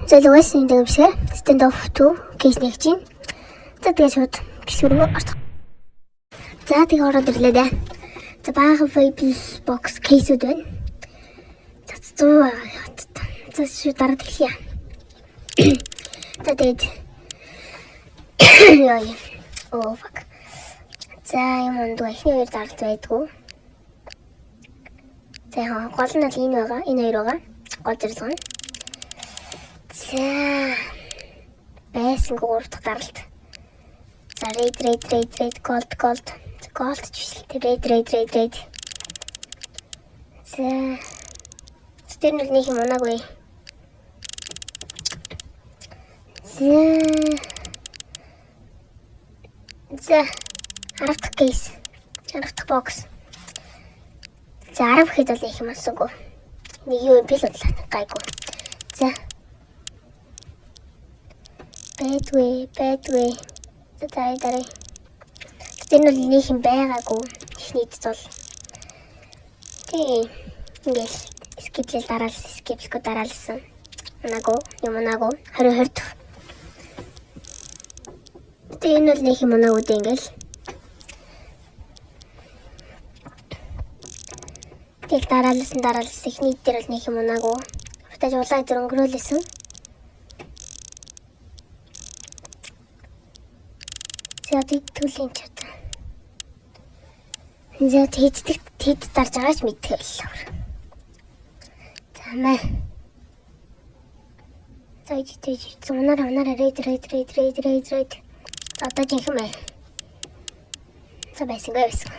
Зэлгээс энэ дэмшгэ stand off 2 кейс нэг чинь. За тэгээ шууд гişүргөө орчих. За тэгээ ороод ирлээ дээ. За баахан vape box кейсүүд байна. За 100 байгаа. За шууд дараад эхлэе. За тэгээд яа. Oh fuck. За юм ондоо ихний хоёр даралт байдгүй. За гол нь л энэ байгаа. Энэ хоёр байгаа. Гол зэрлэг нь. За байсан 3 дахь даралт. За red gold ч red. За тэр нэг юм унаагүй. За 10 дахь кейс. 10 дахь бокс. За 10 хэд бол их юм асуугүй. Нэг юу бил бодлоо гайгүй. За бэдвэ. За дараа. Тэр нь нэг юм байгаагүй. Ихнийд бол. Тий. Ингээл скиплэл дараалсан. Унаагүй. 20. Тэгээ энэ бол нэг юм унаагүй дээ ингээл. Тэгэл дараалсан ихнийд дээр бол нэг юм унаагүй. Хатаж улаан дээр өнгөрөөлсөн. За тэгтүүлийн чад. За тэд дарж байгаач мэдээ л. За мэ. За ичтэй унаараа red. Одоо жинхэнэ мэ. За байсан.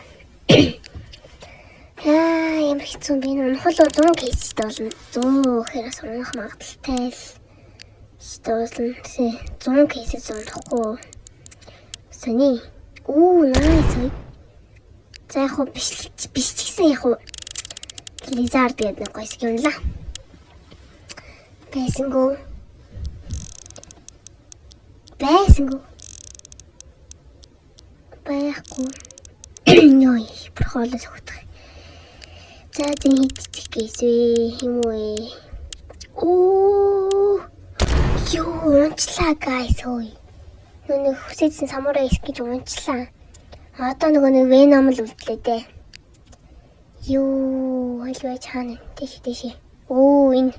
Ямар хэцүү би унахлоо 100 кейстэй болно. 100 хэрэг унах магадaltaй л. Стуулна. 100 кейсээс унахгүй. Сони. Nice. За яг хөө биш ч гэсэн яг хөө Lizard гэдэг нэг гоё юм ла. Байсангүй. Байхгүй. Йой, прохолос хөтгөх. За тийм хийчих гэсэн юм уу? Юу унчлаа guys хөөе. Нэг хүсэжсэн самурай скич унчлаа. Одоо нэг Venom л үлдлээ дээ. Юу хайлваа чаана. Тийш. Энэ.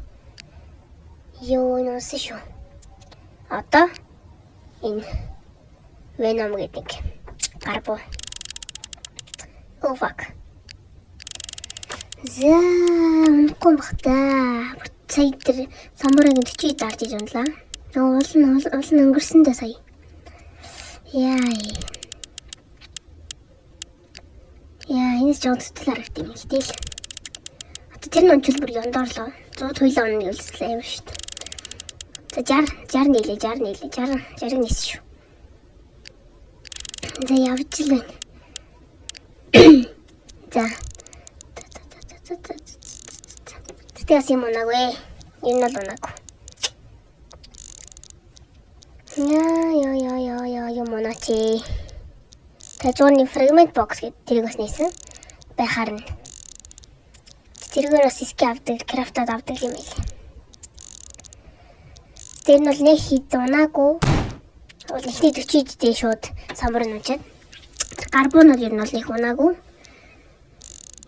Энэ ус шүү. Одоо энэ Venom гэдэг гарбуу. Oh fuck. За унахгүй бахта. Сая тэр самурайг 40 дарж иж унлаа. Уул нь өнгөрсөндөө сая. Яа, энэ ч жодтол харагд юм л тэл. Одоо тэр нь онцлбор яндоорлоо. 100 туйлаа онны үлслээ юм шүү дээ. За 60 нийс шүү. За явж л байна. За. Тэс юм унаагүй. Энэ л унаагүй. Яа юм унаачи. Тэжууны fragment box гэдэг тэрийг бас нээсэн. Байхаар нь. Тэргээр бас крафтад авдаг юм байл. Тэр нь бол нэг хит унаагүй. Бол ихний 40 дэ шууд самбар нь унчаад. Карбонод ер нь бол их унаагүй.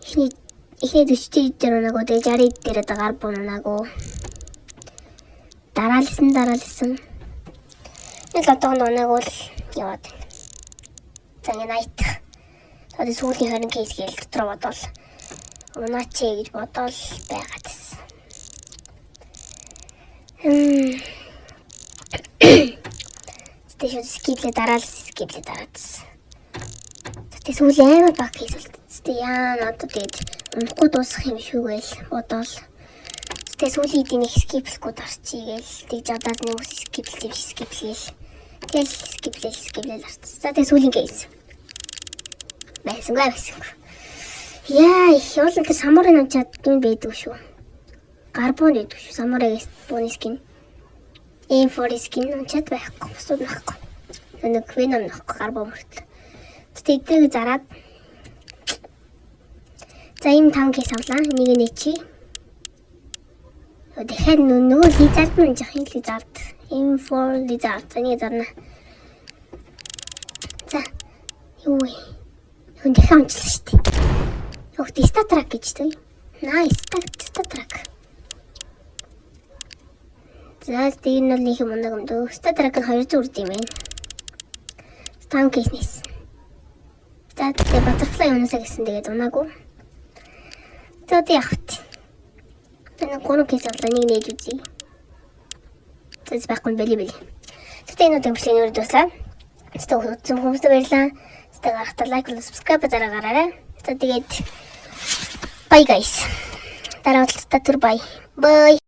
Ихний 40 дээр унаагүй. Тэгээ 60 дээр карбон унаагүй. Дараалсан. Нэг лотогонд унаагүй л яваад байна. За энэ найт. Тэгээд сүүлийн 20 кейс гээл дотор бодвол унаач гэж бодвол байгаад байсан. Тэшүүд скиплээ дараалсан. Тэгээд сүүлийн амар баг кейс болтцтэй яа одоо тэгээд унахгүй дуусах юм шүүгээл бодвол тэгээд сүүлийн эдийн скиплэхгүй дарчихъя гээл тэгж одоо нэг скиплээл. Тэгэл скиплээл арцсан. За тэгээд сүүлийн кейс. Байсангүй. Яа, их уулын тэр самурай намчаад юм байдгүй шүү. Карбон байдаг шүү. Самурайгээс бууны скин. M4 скин намчаад байхгүй. Бусууд байхгүй. Нэг Venom нөхгүй карбон мөртлөө. Тэгээд зараад. За ийм 5 кейс авлаа. Нэг нь чи. Дахиад нөгөө лизард нь жах лизард. M4 лизард энийг зарна. За. Юу вэ? Хүн дахиад онцлоо шүү дээ. Огт статрак гэж дээ. Nice статрак. За тийм нь нэг юм ундаг юм дөө. Статрак нь 200 үрд юм байна. Стан кейснес. За тэгээ butterfly унасаа гэсэн тэгээд унаагүй. За одоо яах вэ? Энэ гурван кейс болоо нэг нээж үзье. Тэс байхгүй бэлээ. Тэгтээ энэ удаа бичлэгийн үрд дуслаа. Тэгтээ үзсэн хүмүүстээ баярлалаа. Тэгтээ гарахтаа лайк болон subscribe дараагаарай. Тэгээд bye guys. Дараа уулзалтаа түр bye. Bye.